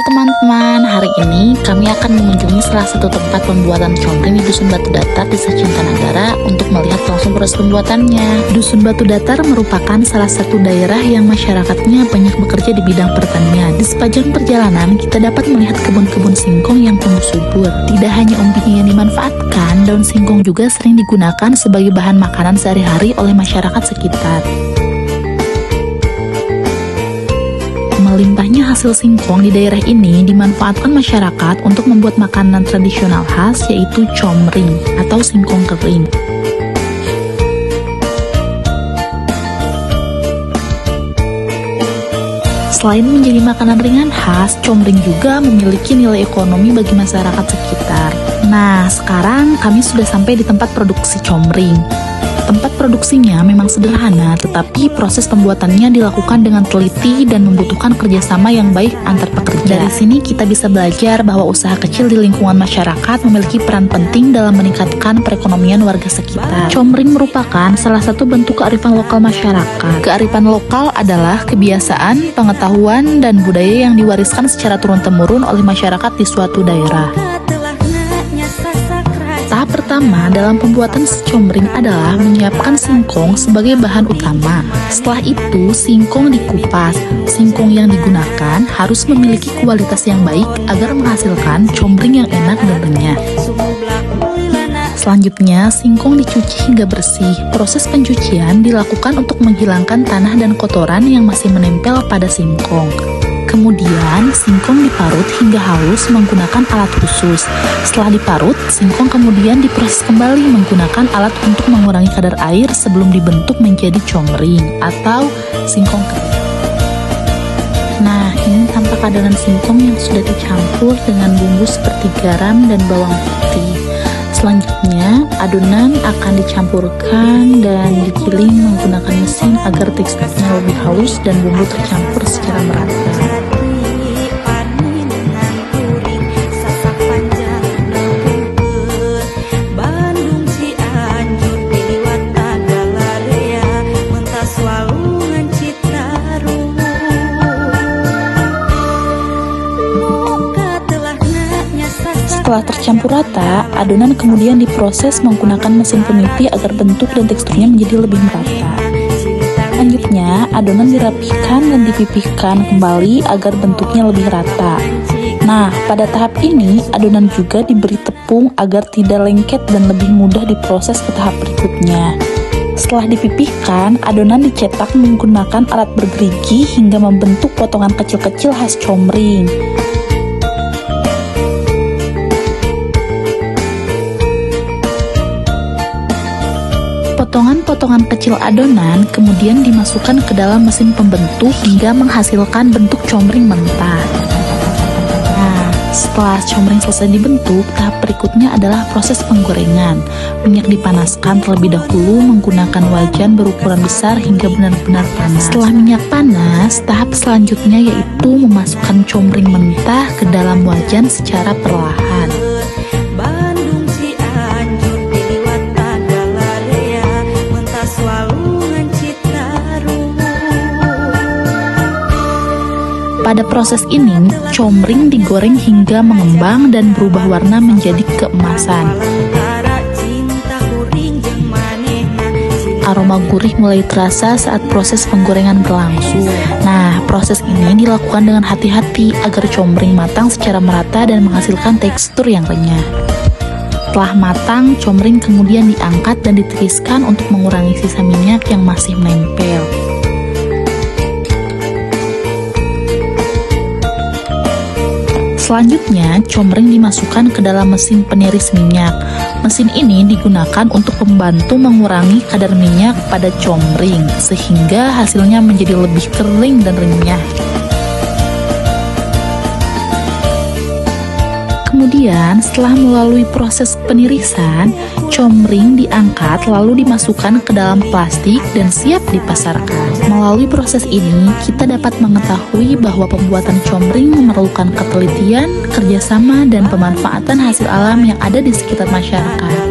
teman-teman, hari ini kami akan mengunjungi salah satu tempat pembuatan combreng di Dusun Batu Datar, Desa Cintanagara untuk melihat langsung proses pembuatannya. Dusun Batu Datar merupakan salah satu daerah yang masyarakatnya banyak bekerja di bidang pertanian. Di sepanjang perjalanan, kita dapat melihat kebun-kebun singkong yang tumbuh subur. Tidak hanya umbinya yang dimanfaatkan, daun singkong juga sering digunakan sebagai bahan makanan sehari-hari oleh masyarakat sekitar. Melimpahnya hasil singkong di daerah ini dimanfaatkan masyarakat untuk membuat makanan tradisional khas, yaitu combreng atau singkong kering. Selain menjadi makanan ringan khas, combreng juga memiliki nilai ekonomi bagi masyarakat sekitar. Nah, sekarang kami sudah sampai di tempat produksi combreng. Tempat produksinya memang sederhana, tetapi proses pembuatannya dilakukan dengan teliti dan membutuhkan kerjasama yang baik antar pekerja. Dari sini kita bisa belajar bahwa usaha kecil di lingkungan masyarakat memiliki peran penting dalam meningkatkan perekonomian warga sekitar. Combreng merupakan salah satu bentuk kearifan lokal masyarakat. Kearifan lokal adalah kebiasaan, pengetahuan, dan budaya yang diwariskan secara turun-temurun oleh masyarakat di suatu daerah. Tahap pertama dalam pembuatan combreng adalah menyiapkan singkong sebagai bahan utama. Setelah itu, singkong dikupas. Singkong yang digunakan harus memiliki kualitas yang baik agar menghasilkan combreng yang enak dan renyah. Selanjutnya, singkong dicuci hingga bersih. Proses pencucian dilakukan untuk menghilangkan tanah dan kotoran yang masih menempel pada singkong. Kemudian, singkong diparut hingga halus menggunakan alat khusus. Setelah diparut, singkong kemudian diproses kembali menggunakan alat untuk mengurangi kadar air sebelum dibentuk menjadi combreng atau singkong kering. Nah, ini tampak adonan singkong yang sudah dicampur dengan bumbu seperti garam dan bawang putih. Selanjutnya, adonan akan dicampurkan dan digiling menggunakan mesin agar teksturnya lebih halus dan bumbu tercampur secara merata. Setelah tercampur rata, adonan kemudian diproses menggunakan mesin peniti agar bentuk dan teksturnya menjadi lebih merata. Selanjutnya, adonan dirapihkan dan dipipihkan kembali agar bentuknya lebih rata. Nah, pada tahap ini, adonan juga diberi tepung agar tidak lengket dan lebih mudah diproses ke tahap berikutnya. Setelah dipipihkan, adonan dicetak menggunakan alat bergerigi hingga membentuk potongan kecil-kecil khas combreng. Potongan-potongan kecil adonan kemudian dimasukkan ke dalam mesin pembentuk hingga menghasilkan bentuk combreng mentah. Nah, setelah combreng selesai dibentuk, tahap berikutnya adalah proses penggorengan. Minyak dipanaskan terlebih dahulu menggunakan wajan berukuran besar hingga benar-benar panas. Setelah minyak panas, tahap selanjutnya yaitu memasukkan combreng mentah ke dalam wajan secara perlahan. Pada proses ini, combreng digoreng hingga mengembang dan berubah warna menjadi keemasan. Aroma gurih mulai terasa saat proses penggorengan berlangsung. Nah, proses ini dilakukan dengan hati-hati agar combreng matang secara merata dan menghasilkan tekstur yang renyah. Setelah matang, combreng kemudian diangkat dan ditiriskan untuk mengurangi sisa minyak yang masih menempel. Selanjutnya, combreng dimasukkan ke dalam mesin peniris minyak. Mesin ini digunakan untuk membantu mengurangi kadar minyak pada combreng, sehingga hasilnya menjadi lebih kering dan renyah. Kemudian, setelah melalui proses penirisan, combreng diangkat lalu dimasukkan ke dalam plastik dan siap dipasarkan. Melalui proses ini, kita dapat mengetahui bahwa pembuatan combreng memerlukan ketelitian, kerjasama, dan pemanfaatan hasil alam yang ada di sekitar masyarakat.